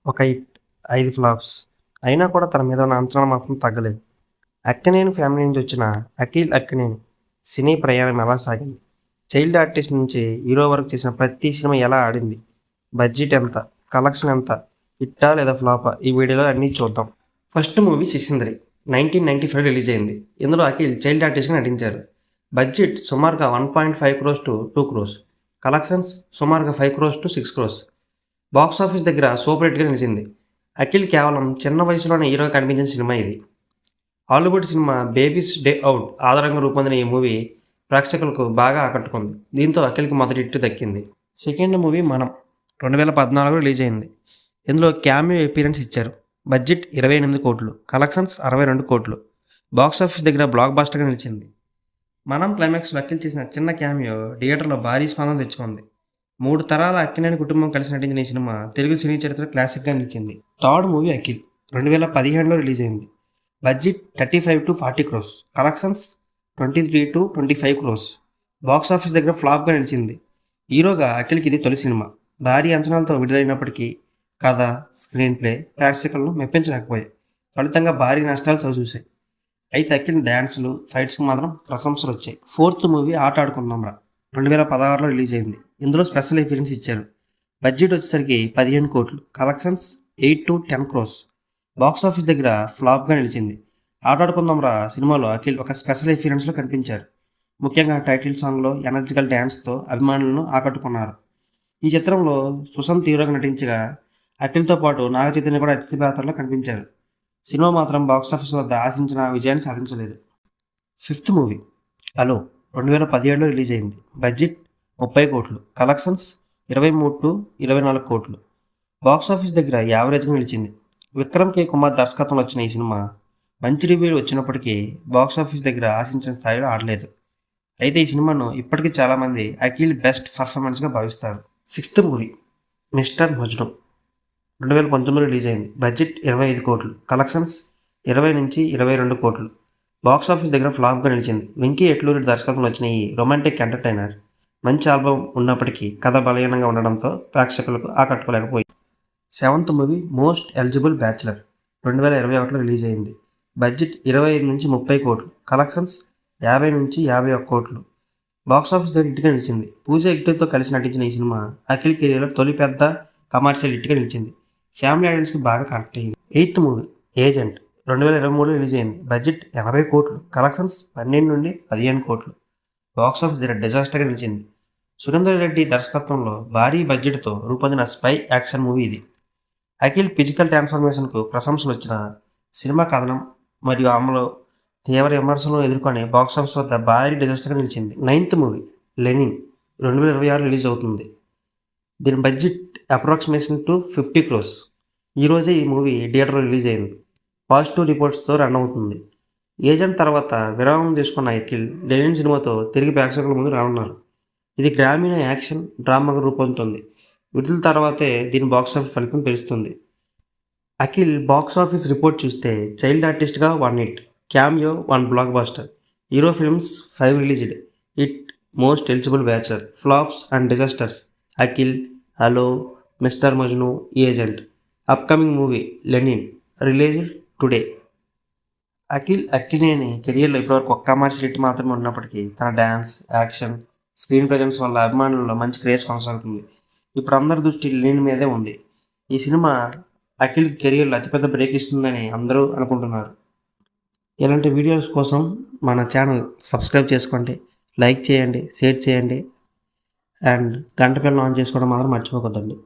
ఒక hit, 5 flops. అయినా కూడా తన మీద ఉన్న అంచనాలు మాత్రం తగ్గలేదు. అక్కినేని ఫ్యామిలీ నుంచి వచ్చిన అఖిల్ అక్కినేని సినీ ప్రయాణం ఎలా సాగింది? చైల్డ్ ఆర్టిస్ట్ నుంచి హీరో వరకు చేసిన ప్రతి సినిమా ఎలా ఆడింది? బడ్జెట్ ఎంత? కలెక్షన్ ఎంత? హిట్టా లేదా ఫ్లాపా? ఈ వీడియోలో అన్నీ చూద్దాం. ఫస్ట్ మూవీ శిశింద్రి 1995 రిలీజ్ అయింది. ఇందులో అఖిల్ చైల్డ్ ఆర్టిస్ట్గా నటించారు. బడ్జెట్ సుమారుగా 1.5 crores to 2 crores. కలెక్షన్స్ సుమారుగా 5 crores to 6 crores. Box office దగ్గర సూపర్ హిట్గా నిలిచింది. అఖిల్ కేవలం చిన్న వయసులోనే హీరోగా కనిపించిన సినిమా ఇది. Hollywood cinema baby's day out ఆధారంగా రూపొందిన ఈ మూవీ ప్రేక్షకులకు బాగా ఆకట్టుకుంది. దీంతో అఖిల్కి మొదటి హిట్ దక్కింది. సెకండ్ మూవీ మనం 2014 రిలీజ్ అయింది. ఇందులో క్యామియో అపీరెన్స్ ఇచ్చారు. బడ్జెట్ 28 కోట్లు, కలెక్షన్స్ 62 కోట్లు. బాక్స్ ఆఫీస్ దగ్గర బ్లాక్ బాస్టర్గా నిలిచింది. మనం క్లైమాక్స్లో అఖిల్ చేసిన చిన్న క్యామియో థియేటర్లో భారీ స్పందన తెచ్చుకుంది. 3 తరాల అక్కినేని కుటుంబం కలిసి నటించిన ఈ సినిమా తెలుగు సినీ చరిత్ర క్లాసిక్గా నిలిచింది. థర్డ్ మూవీ అఖిల్ 2015లో రిలీజ్ అయింది. Budget 35 to 40 crores, collections 23 to 25 crores. Box office దగ్గర ఫ్లాప్గా నిలిచింది. హీరోగా అఖిల్కి ఇది తొలి సినిమా. భారీ అంచనాలతో విడుదలైనప్పటికీ కథ, స్క్రీన్ ప్లే ప్రేక్షకులను మెప్పించలేకపోయాయి. ఫలితంగా భారీ నష్టాలు చవిచూశాయి. అయితే అఖిల్ డ్యాన్సులు, ఫైట్స్కి మాత్రం ప్రశంసలు వచ్చాయి. ఫోర్త్ మూవీ ఆట ఆడుకుందాంరా 2016లో రిలీజ్ అయింది. ఇందులో స్పెషల్ ఎఫిరెన్స్ ఇచ్చారు. బడ్జెట్ వచ్చేసరికి 15 కోట్లు, collections 8 to 10 crores. Box office దగ్గర ఫ్లాప్గా నిలిచింది. ఆటాడుకుందాంరా సినిమాలో అఖిల్ ఒక స్పెషల్ ఎఫిరెన్స్లో కనిపించారు. ముఖ్యంగా టైటిల్ సాంగ్లో ఎనర్జికల్ డ్యాన్స్తో అభిమానులను ఆకట్టుకున్నారు. ఈ చిత్రంలో సుశాంత్ తీవ్రంగా నటించగా అఖిల్తో పాటు నాగ చైతన్య కూడా అతిథి పాత్రలో కనిపించారు. సినిమా మాత్రం బాక్స్ ఆఫీస్ వద్ద ఆశించిన విజయాన్ని సాధించలేదు. ఫిఫ్త్ మూవీ హలో 2017లో రిలీజ్ అయింది. బడ్జెట్ 30 కోట్లు, కలెక్షన్స్ 23 to 24 కోట్లు. బాక్స్ ఆఫీస్ దగ్గర యావరేజ్గా నిలిచింది. విక్రమ్ కే కుమార్ దర్శకత్వంలో వచ్చిన ఈ సినిమా మంచి రివ్యూలు వచ్చినప్పటికీ బాక్స్ ఆఫీస్ దగ్గర ఆశించిన స్థాయిలో ఆడలేదు. అయితే ఈ సినిమాను ఇప్పటికీ చాలామంది అఖిల్ బెస్ట్ పర్ఫార్మెన్స్గా భావిస్తారు. సిక్స్త్ మూవీ మిస్టర్ మజ్ను 2019లో రిలీజ్ అయింది. బడ్జెట్ 25 కోట్లు, కలెక్షన్స్ 20 నుంచి 22 కోట్లు. బాక్స్ ఆఫీస్ దగ్గర ఫ్లాప్గా నిలిచింది. వెంకీ ఎట్లూరి దర్శకత్వంలో వచ్చిన ఈ రొమాంటిక్ ఎంటర్టైనర్ మంచి ఆల్బమ్ ఉన్నప్పటికీ కథ బలహీనంగా ఉండడంతో ప్రేక్షకులకు ఆకట్టుకోలేకపోయింది. Seventh movie most eligible bachelor 2021లో రిలీజ్ అయింది. బడ్జెట్ 25 నుంచి 30 కోట్లు, కలెక్షన్స్ 50 నుంచి 51 కోట్లు. బాక్స్ ఆఫీస్ దగ్గర హిట్గా నిలిచింది. పూజ హెగ్డేతో కలిసి నటించిన ఈ సినిమా అఖిల్ కెరీర్లో తొలి పెద్ద కమర్షియల్ హిట్గా నిలిచింది. ఫ్యామిలీ ఆడియన్స్కి బాగా కనెక్ట్ అయ్యింది. ఎయిత్ మూవీ ఏజెంట్ 2023లో రిలీజ్ అయింది. బడ్జెట్ 80 కోట్లు, కలెక్షన్స్ 12 నుండి 15 కోట్లు. బాక్స్ ఆఫీస్ దగ్గర డిజాస్టర్గా నిలిచింది. సురేందర్ రెడ్డి దర్శకత్వంలో భారీ బడ్జెట్తో రూపొందిన స్పై యాక్షన్ మూవీ ఇది. అఖిల్ ఫిజికల్ ట్రాన్స్ఫర్మేషన్కు ప్రశంసలు వచ్చిన సినిమా కథనం మరియు అమలు తీవ్ర విమర్శలను ఎదుర్కొని బాక్స్ ఆఫీస్ వద్ద భారీ డిజాస్టర్గా నిలిచింది. నైన్త్ మూవీ లెనిన్ 2026 రిలీజ్ అవుతుంది. దీని బడ్జెట్ అప్రాక్సిమేషన్ టు 50 crores. ఈరోజే ఈ మూవీ థియేటర్లో రిలీజ్ అయింది. పాజిటివ్ రిపోర్ట్స్తో రన్ అవుతుంది. ఏజెంట్ తర్వాత విరామం తీసుకున్న అఖిల్ లెనిన్ సినిమాతో తిరిగి ప్రేక్షకుల ముందు రానున్నారు. ఇది గ్రామీణ యాక్షన్ డ్రామాగా రూపొందుతుంది. విడుదల తర్వాతే దీని బాక్స్ ఆఫీస్ ఫలితం తెలుస్తుంది. అఖిల్ బాక్స్ ఆఫీస్ రిపోర్ట్ చూస్తే చైల్డ్ ఆర్టిస్ట్గా 1 hit, cameo 1 blockbuster, hero films 5 released, hit, most eligible bachelor, flops and disasters. Akhil, hello, mister Majnu, agent. Upcoming movie Lenin released today. Akhil Akkineni కెరియర్లో ఇప్పటివరకు ఒక్క కమర్షియల్ హిట్ మాత్రమే ఉన్నప్పటికీ తన డ్యాన్స్, యాక్షన్, స్క్రీన్ ప్రజెన్స్ వల్ల అభిమానుల్లో మంచి క్రేజ్ కొనసాగుతుంది. ఇప్పుడు అందరి దృష్టి లెనిన్ మీదే ఉంది. ఈ సినిమా అఖిల్ కెరియర్లో అతిపెద్ద బ్రేక్ ఇస్తుందని అందరూ అనుకుంటున్నారు. ఇలాంటి వీడియోస్ కోసం మన ఛానల్ సబ్స్క్రైబ్ చేసుకోండి, లైక్ చేయండి, షేర్ చేయండి అండ్ గంట బెల్ ఆన్ చేసుకోవడం మాత్రం మర్చిపోవద్దండి.